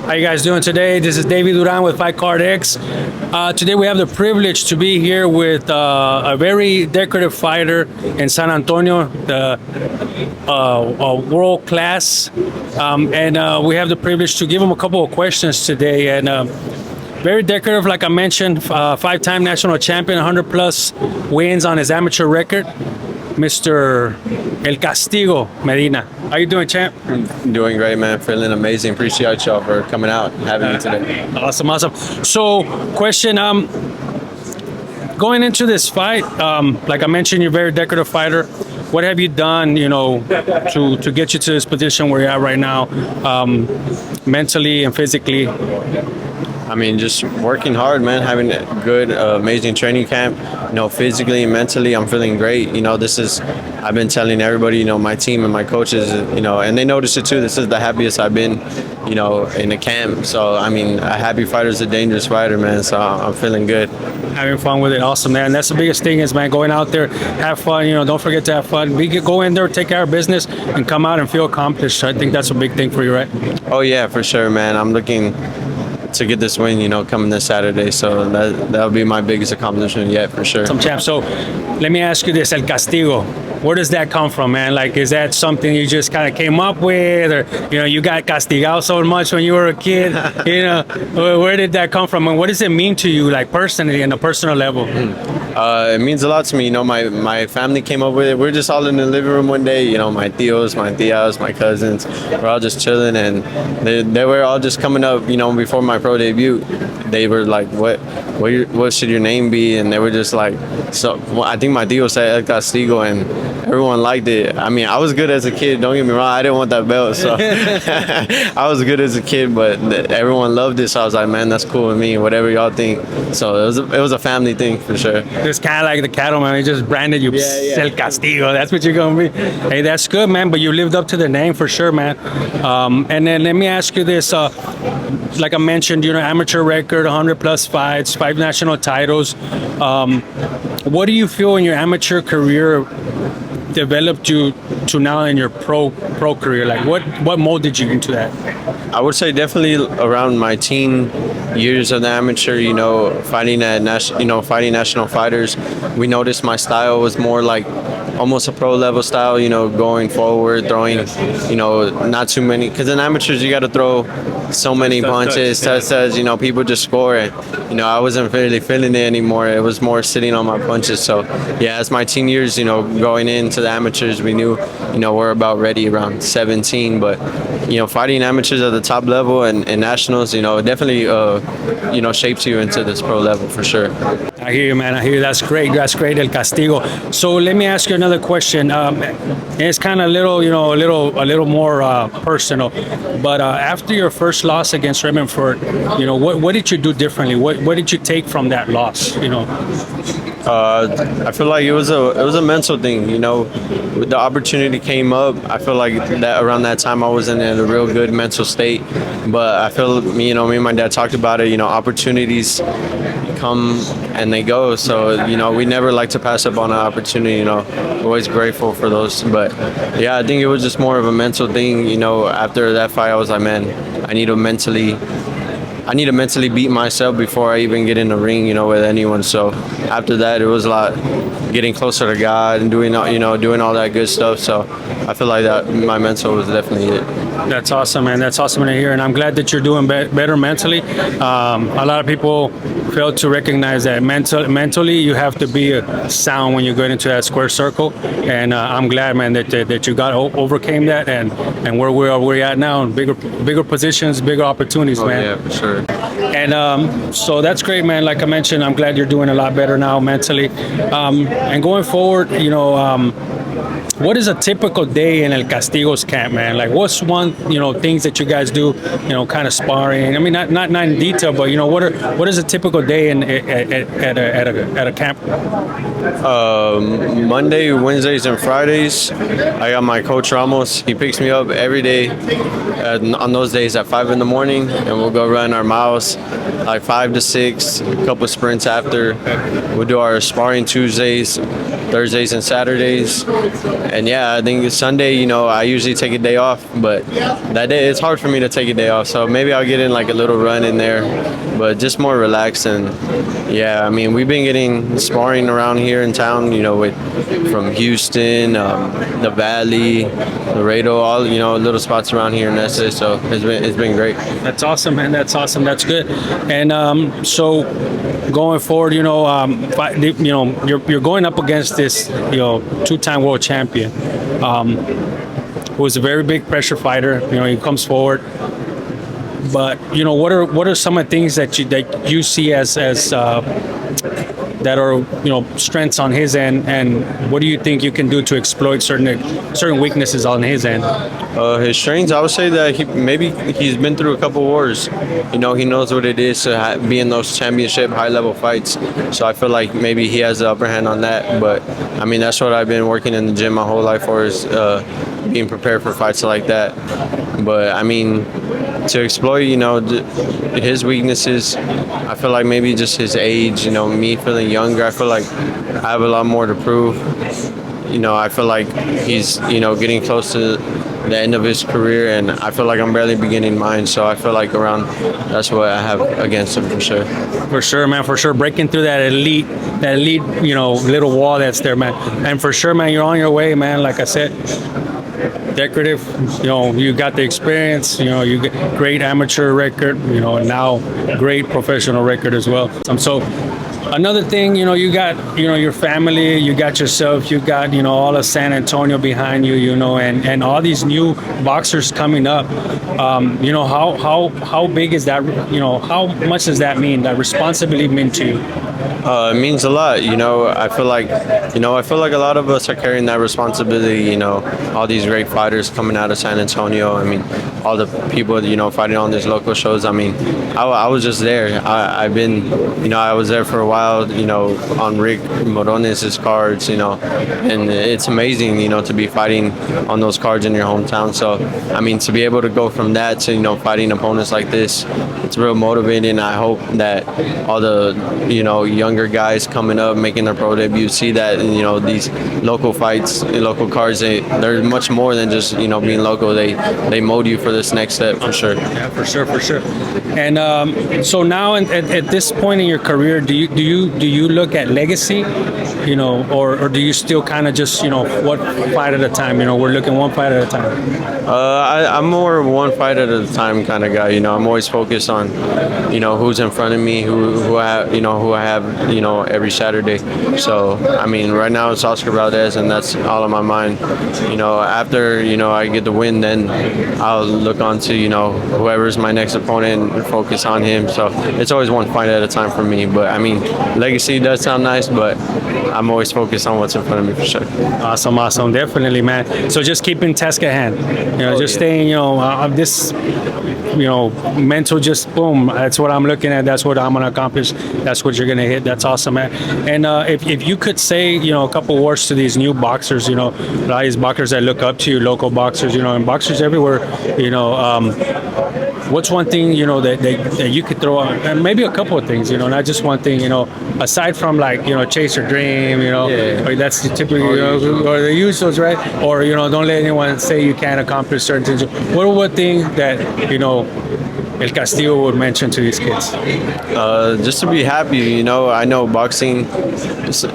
How you guys doing today? This is David Duran with FightcardX. Today we have the privilege to be here with a very decorative fighter in San Antonio, the world class, and we have the privilege to give him a couple of questions today. And very decorative, like I mentioned, five-time national champion, 100 plus wins on his amateur record, Mr. El Castigo Medina. How you doing, champ? Doing great, man. Feeling amazing. Appreciate y'all for coming out and having me today. Awesome. So, question, going into this fight, like I mentioned, you're a very decorative fighter. What have you done, to get you to this position where you're at right now, mentally and physically? I mean, just working hard, man. Having a good, amazing training camp. Physically and mentally, I'm feeling great. I've been telling everybody, my team and my coaches, and they notice it too. This is the happiest I've been, in the camp. So, I mean, a happy fighter is a dangerous fighter, man. So I'm feeling good. Having fun with it, awesome, man. That's the biggest thing is, man, going out there, have fun. Don't forget to have fun. We could go in there, take care of business, and come out and feel accomplished. I think that's a big thing for you, right? Oh yeah, for sure, man. I'm looking to get this win, coming this Saturday. So that'll be my biggest accomplishment yet, for sure. Some champ. So let me ask you this, El Castigo. Where does that come from, man? Like, is that something you just kind of came up with, or you got castigado so much when you were a kid? Where did that come from, and what does it mean to you, like personally, on a personal level? It means a lot to me. My family came up with it. We're just all in the living room one day. My tios, my tias, my cousins. We're all just chilling, and they were all just coming up. Before my pro debut, they were like, "What should your name be?" And they were just like, I think my tio said El Castigo, and everyone liked it. I mean, I was good as a kid. Don't get me wrong. I didn't want that belt, so I was good as a kid. But everyone loved it, so I was like, man, that's cool with me. Whatever y'all think. So it was a family thing for sure. It's kind of like the cattle, man. He just branded you, El Castigo. That's what you're gonna be. Hey, that's good, man. But you lived up to the name for sure, man. And then let me ask you this: like I mentioned, amateur record, 100 plus fights, 5 national titles. What do you feel in your amateur career developed you to now in your pro career? Like what molded you into that? I would say definitely around my teen years of the amateur, fighting national fighters. We noticed my style was more like almost a pro level style, going forward, throwing, not too many, because in amateurs you got to throw so many punches, people just score it. I wasn't really feeling it anymore. It was more sitting on my punches. So yeah, as my teen years, going into the amateurs, we knew, we're about ready around 17, but fighting amateurs at the top level and nationals, definitely, shapes you into this pro level for sure. I hear you, man. I hear you. That's great, El Castigo. So let me ask you another question. It's kind of a little more personal. But after your first loss against Redmond Ford, what did you do differently? What did you take from that loss? I feel like it was a mental thing. The opportunity came up. I feel like that around that time I wasn't in a real good mental state. But I feel me and my dad talked about it. Opportunities come and they go. So we never like to pass up on an opportunity. We're always grateful for those. But yeah, I think it was just more of a mental thing. After that fight, I was like, man, I need to mentally beat myself before I even get in the ring, with anyone. So after that, it was a lot getting closer to God and doing all that good stuff. So I feel like that my mental was definitely it. That's awesome, man. That's awesome to hear, and I'm glad that you're doing better mentally. A lot of people fail to recognize that mentally you have to be sound when you go into that square circle, and I'm glad, man, that you overcame that, and where we're at now, bigger positions, bigger opportunities, man. Yeah, for sure. And so that's great, man. Like I mentioned, I'm glad you're doing a lot better now mentally, and going forward, what is a typical day in El Castigo's camp, man? Like, what's one, things that you guys do, kind of sparring? I mean, not in detail, but what is a typical day at a camp? Monday, Wednesdays, and Fridays, I got my coach Ramos. He picks me up every day on those days at 5 in the morning, and we'll go run our miles like 5 to 6, a couple sprints after. We'll do our sparring Tuesdays, Thursdays, and Saturdays. And yeah, I think Sunday, you know, I usually take a day off, but that day it's hard for me to take a day off. So maybe I'll get in like a little run in there, but just more relaxed. And yeah, I mean, we've been getting sparring around here in town, you know, from Houston, the Valley, Laredo, all, you know, little spots around here in SA. So it's been great. That's awesome, man. That's awesome. That's good. And so going forward, you know, you're going up against this, you know, two-time world champion, who is a very big pressure fighter. You know, he comes forward. But you know, what are some of the things that you see as that are, you know, strengths on his end, and what do you think you can do to exploit certain weaknesses on his end? His strengths, I would say that he's been through a couple wars. You know, he knows what it is to be in those championship high-level fights. So I feel like maybe he has the upper hand on that. But I mean, that's what I've been working in the gym my whole life for, is being prepared for fights like that. But I mean, to exploit, you know, his weaknesses, I feel like maybe just his age, you know, me feeling younger, I feel like I have a lot more to prove. You know, I feel like he's, you know, getting close to the end of his career, and I feel like I'm barely beginning mine. So I feel like that's what I have against him for sure. For sure, man. For sure, breaking through that elite, you know, little wall that's there, man. And for sure, man, you're on your way, man. Like I said, decorative, you know, you got the experience, you know, you get great amateur record, you know, and now great professional record as well. So another thing, you know, you got, you know, your family, you got yourself, you got, you know, all of San Antonio behind you, you know, and all these new boxers coming up. You know, how big is that? You know, how much does that mean? That responsibility mean to you? It means a lot. You know, I feel like a lot of us are carrying that responsibility. You know, all these great fighters coming out of San Antonio. I mean, all the people, you know, fighting on these local shows. I mean, I was just there. I've been, you know, I was there for a while, you know, on Rick Morones' cards, you know, and it's amazing, you know, to be fighting on those cards in your hometown. So, I mean, to be able to go from that to, you know, fighting opponents like this, it's real motivating. I hope that all the, you know, younger guys coming up, making their pro debut, see that, you know, these local fights, local cards, they're much more than just, you know, being local. They mold you for this next step for sure. Yeah, for sure. And so now at this point in your career, do you look at legacy, you know, or do you still kind of just, you know, one fight at a time? You know, we're looking one fight at a time. I'm more one fight at a time kind of guy. You know, I'm always focused on, you know, who's in front of me, who I have, you know, every Saturday. So I mean, right now it's Oscar Valdez, and that's all on my mind. You know, after, you know, I get the win, then I'll look on to, you know, whoever's my next opponent and focus on him. So it's always one fight at a time for me. But I mean, legacy does sound nice, but I'm always focused on what's in front of me for sure. Awesome, definitely, man. So just keeping task at hand, you know, just staying, you know, this, you know, mental, just boom. That's what I'm looking at. That's what I'm gonna accomplish. That's what you're gonna hit. That's awesome, man. And if you could say, you know, a couple words to these new boxers, you know, a lot of these boxers that look up to you, local boxers, you know, and boxers everywhere, you know, what's one thing, you know, that you could throw out, and maybe a couple of things, you know, not just one thing, you know, aside from like, you know, chase your dream, you know, or that's the typical, you know, or the usuals, right? Or, you know, don't let anyone say you can't accomplish certain things. What one thing that, you know, El Castillo would mention to these kids? Just to be happy, you know. I know boxing,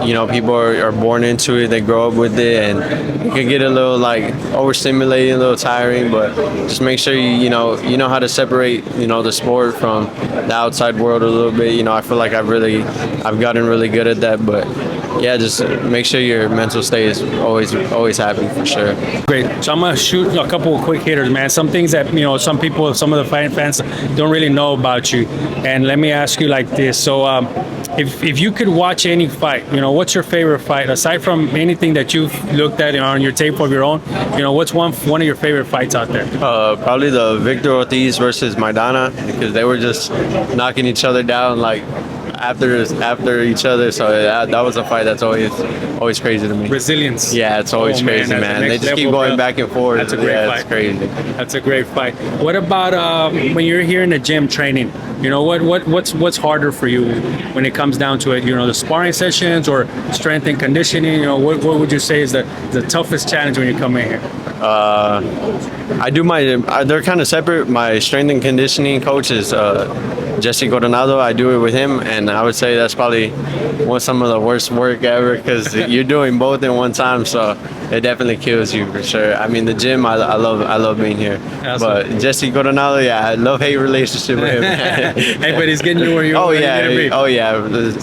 you know, people are born into it, they grow up with it, and it can get a little like overstimulating, a little tiring, but just make sure you know how to separate, you know, the sport from the outside world a little bit. You know, I feel like I've gotten really good at that, but yeah, just make sure your mental state is always happy for sure. Great. So I'm gonna shoot a couple of quick hitters, man. Some things that, you know, some people, some of the fighting fans don't really know about you. And let me ask you like this. So if you could watch any fight, you know, what's your favorite fight aside from anything that you've looked at on your tape of your own? You know, what's one of your favorite fights out there? Probably the Victor Ortiz versus Medina, because they were just knocking each other down like after each other. So that was a fight that's always crazy to me. Resilience. Yeah, it's always crazy, that's man. the They next just keep level, going bro. back and forth. That's a great yeah, fight. It's crazy. That's a great fight. What about when you're here in the gym training? You know, what's harder for you when it comes down to it? You know, the sparring sessions or strength and conditioning. You know, what would you say is the toughest challenge when you come in here? I do they're kind of separate. My strength and conditioning coach is Jesse Coronado. I do it with him, and I would say that's probably some of the worst work ever because you're doing both in one time. So it definitely kills you for sure. I mean, the gym, I love being here. Awesome. But Jesse Coronado, yeah, I love-hate relationship with him. Hey, but he's getting you where you Oh where you yeah, need to be. oh yeah. That's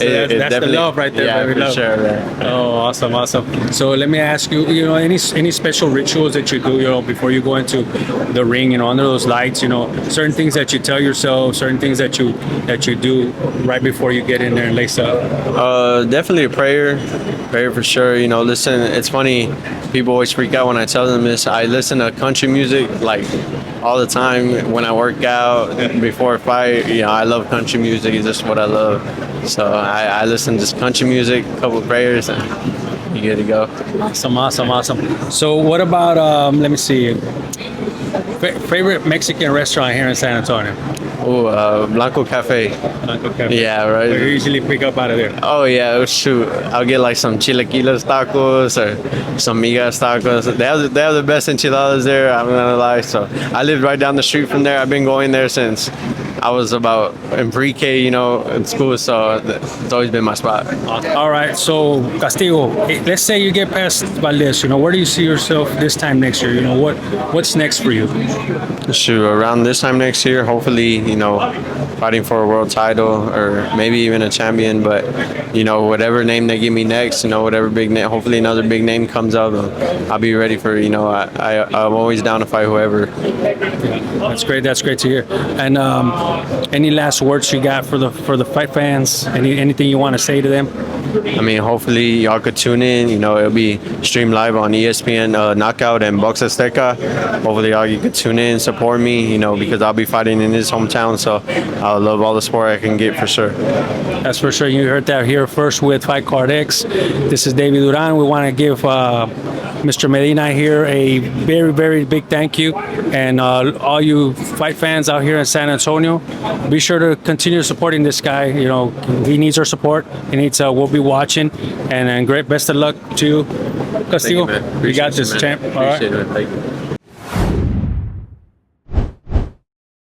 the love right there, Yeah, baby, for love. sure. Man. Oh, awesome. So let me ask you, you know, any special rituals that you do, you know, before you go into the ring, you know, under those lights, you know, certain things that you tell yourself, certain things that you do right before you get in there and lace up. Definitely a prayer for sure. You know, listen, it's funny, people always freak out when I tell them this. I listen to country music like all the time when I work out, before a fight. You know, I love country music. It's just what I love. So I listen to just country music, a couple of prayers, and you good to go. Awesome. So what about let me see, favorite Mexican restaurant here in San Antonio? Oh, Blanco Cafe. Blanco Cafe. Yeah, What do you right. usually pick up out of there? Oh yeah, shoot. I'll get like some chilaquiles tacos or some migas tacos. They have the best enchiladas there. I'm not gonna lie. So I live right down the street from there. I've been going there since I was about in pre-K, you know, in school. So it's always been my spot. All right, so Castillo, let's say you get past Valdez, you know, where do you see yourself this time next year? You know, what's next for you? Shoot, around this time next year, hopefully, you know, fighting for a world title or maybe even a champion. But you know, whatever name they give me next, you know, whatever big name, hopefully another big name comes up, I'll be ready for. You know, I'm always down to fight whoever. That's great to hear. And any last words you got for the fight fans? Anything you want to say to them? I mean, hopefully y'all could tune in. You know, it'll be streamed live on ESPN Knockout and Box Azteca. Hopefully y'all you could tune in, support me, you know, because I'll be fighting in his hometown. So I'll love all the support I can get for sure. That's for sure. You heard that here first with FightcardX. This is David Duran. We want to give Mr. Medina here a very, very big thank you. And all you fight fans out here in San Antonio, be sure to continue supporting this guy. You know, he needs our support. He needs, we'll be watching. And great best of luck to you, Castillo. Thank you, man. You got Appreciate this, it, man. champ. All right. Appreciate it, man. Thank you.